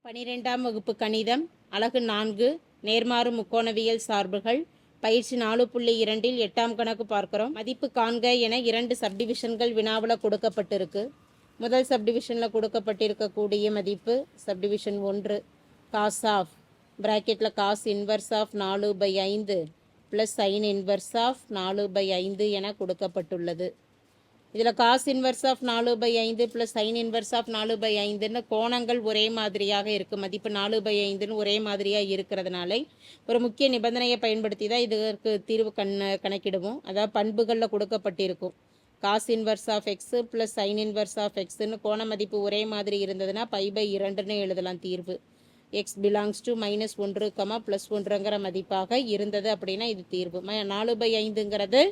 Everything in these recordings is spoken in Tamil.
12ஆம் வகுப்பு கணிதம் அலகு 4 நேர்மாறு முக்கோணவியல் சார்புகள் பயிற்சி 4.2 8ஆம் கணக்கு பார்க்கிறோம். மதிப்பு காண்க என 2 சப்டிவிஷன்கள் வினாவில் கொடுக்கப்பட்டிருக்கு. முதல் சப்டிவிஷனில் கொடுக்கப்பட்டிருக்கக்கூடிய மதிப்பு சப்டிவிஷன் 1 காஸ் ஆஃப் பிராக்கெட்டில் cos inverse of 4/5 plus sine inverse of 4/5 என கொடுக்கப்பட்டுள்ளது. இதில் cos inverse of 4/5 plus sine inverse of 4/5ன்னு கோணங்கள் ஒரே மாதிரியாக இருக்குது. மதிப்பு 4/5ன்னு ஒரே மாதிரியாக இருக்கிறதுனால ஒரு முக்கிய நிபந்தனையை பயன்படுத்தி தான் இதற்கு தீர்வு கணக்கிடுவோம். அதாவது பண்புகளில் கொடுக்கப்பட்டிருக்கும். Cos inverse of x plus sine inverse of எக்ஸுன்னு கோண மதிப்பு ஒரே மாதிரி இருந்ததுன்னா π/2ன்னு எழுதலாம் தீர்வு. எக்ஸ் பிலாங்ஸ் டு -1, +1ங்கிற மதிப்பாக இருந்தது அப்படின்னா இது தீர்வு. 4/5ங்கிறது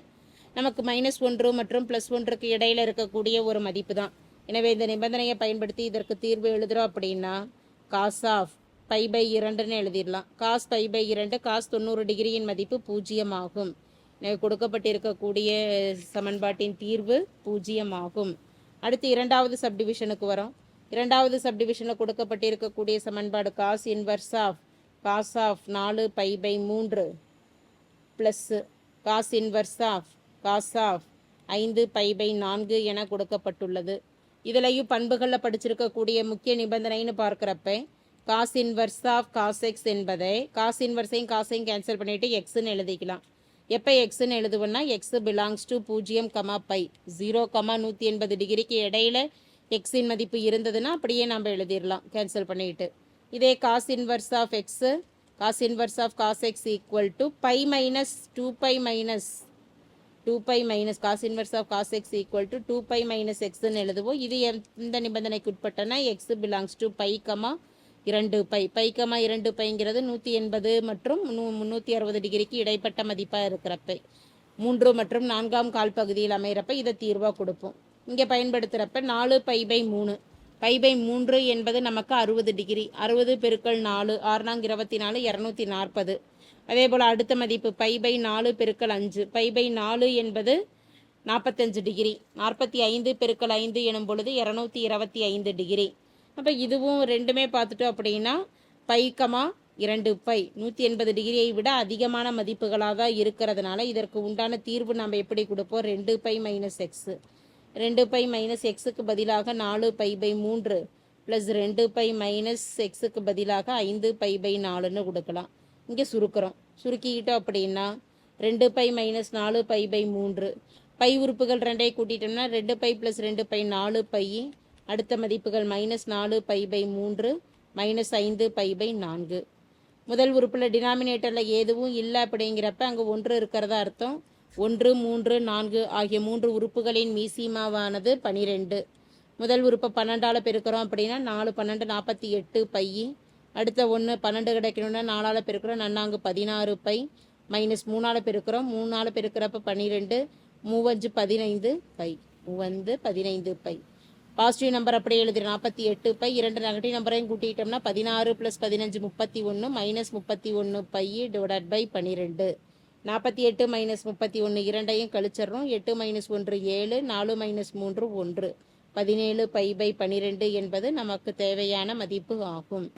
நமக்கு -1 மற்றும் +1க்கு இடையில் இருக்கக்கூடிய ஒரு மதிப்பு தான். எனவே இந்த நிபந்தனையை பயன்படுத்தி இதற்கு தீர்வு எழுதுகிறோம் அப்படின்னா காஸ் ஆஃப் π/2ன்னு எழுதிடலாம். காஸ் π/2 காஸ் 90 டிகிரியின் மதிப்பு 0 ஆகும். எனவே கொடுக்கப்பட்டிருக்கக்கூடிய சமன்பாட்டின் தீர்வு 0 ஆகும். அடுத்து இரண்டாவது சப்டிவிஷனுக்கு வரோம். இரண்டாவது சப்டிவிஷனில் கொடுக்கப்பட்டிருக்கக்கூடிய சமன்பாடு cos inverse of 4π/3 plus cos inverse of 5π/4 என கொடுக்கப்பட்டுள்ளது. இதிலையும் பண்புகளில் படிச்சிருக்கக்கூடிய முக்கிய நிபந்தனைன்னு பார்க்குறப்ப cos inverse of cos x என்பதை காஸ் இன்வர்ஸையும் காசையும் கேன்சல் பண்ணிவிட்டு எக்ஸுன்னு எழுதிக்கலாம். எப்போ எக்ஸுன்னு எழுதுவோன்னா எக்ஸு பிலாங்ஸ் டு 0, π 0, 180 டிகிரிக்கு இடையில் எக்ஸின் மதிப்பு இருந்ததுன்னா அப்படியே நம்ம எழுதிடலாம் கேன்சல் பண்ணிவிட்டு. இதே cos inverse of x cos inverse of cos x equal to π - 2π - cos inverse of cos x equal to 2π - எக்ஸ்ன்னு எழுதுவோம். இது எந்த நிபந்தனைக்கு உட்பட்டனா எக்ஸ் பிலாங்ஸ் டு π, 2π. π, 2πங்கிறது 180 மற்றும் 360 டிகிரிக்கு இடைப்பட்ட மதிப்பாக இருக்கிறப்ப 3 மற்றும் 4ஆம் கால் பகுதியில் அமைகிறப்ப இதை தீர்வாக கொடுப்போம். இங்கே பயன்படுத்துகிறப்ப 4π/3 π/3 என்பது நமக்கு 60 டிகிரி. 60 × 4 6 24 240. அதே போல் அடுத்த மதிப்பு π/4 × 5 π/4 என்பது 45 டிகிரி. 45 × 5 எனும் பொழுது 225 டிகிரி. அப்போ இதுவும் ரெண்டுமே பார்த்துட்டோம் அப்படின்னா π, 2π 180 டிகிரியை விட அதிகமான மதிப்புகளாக தான் இருக்கிறதுனால இதற்கு உண்டான தீர்வு நம்ம எப்படி கொடுப்போம்? 2π - எக்ஸ். 2π - எக்ஸுக்கு பதிலாக 4π/3 ப்ளஸ் 2π - எக்ஸுக்கு பதிலாக 5π/4ன்னு கொடுக்கலாம். இங்கே சுருக்கிக்கிட்டோம் அப்படின்னா 2π - 4π/3 பை உறுப்புகள் ரெண்டை கூட்டிட்டோம்னா 2π + 2π 4π. அடுத்த மதிப்புகள் -4π/3 -5π/4. முதல் உறுப்பில் டினாமினேட்டரில் எதுவும் இல்லை அப்படிங்கிறப்ப அங்கே 1 இருக்கிறதா அர்த்தம். 1, 3, 4 ஆகிய 3 உறுப்புகளின் மீசிமாவானது 12. முதல் உறுப்பை 12ஆல் பெருக்கிறோம் அப்படின்னா 4 12 48π. அடுத்த 1 12 கிடைக்கணும்னா 4ஆல் பெருக்கிறோம் 4 16π -3ஆல் பெருக்கிறோம் 3ஆல் பெருக்கிறப்ப 12 3 15π 15π. பாசிட்டிவ் நம்பர் அப்படியே எழுதி 48π. 2 நெகட்டிவ் நம்பரையும் கூட்டிட்டோம்னா 16 + 15 31 -31π / 12. 48 - 31 இரண்டையும் கழிச்சிடறோம். 8 - 1 7 4 - 3 1 17π/12 என்பது நமக்கு தேவையான மதிப்பு ஆகும்.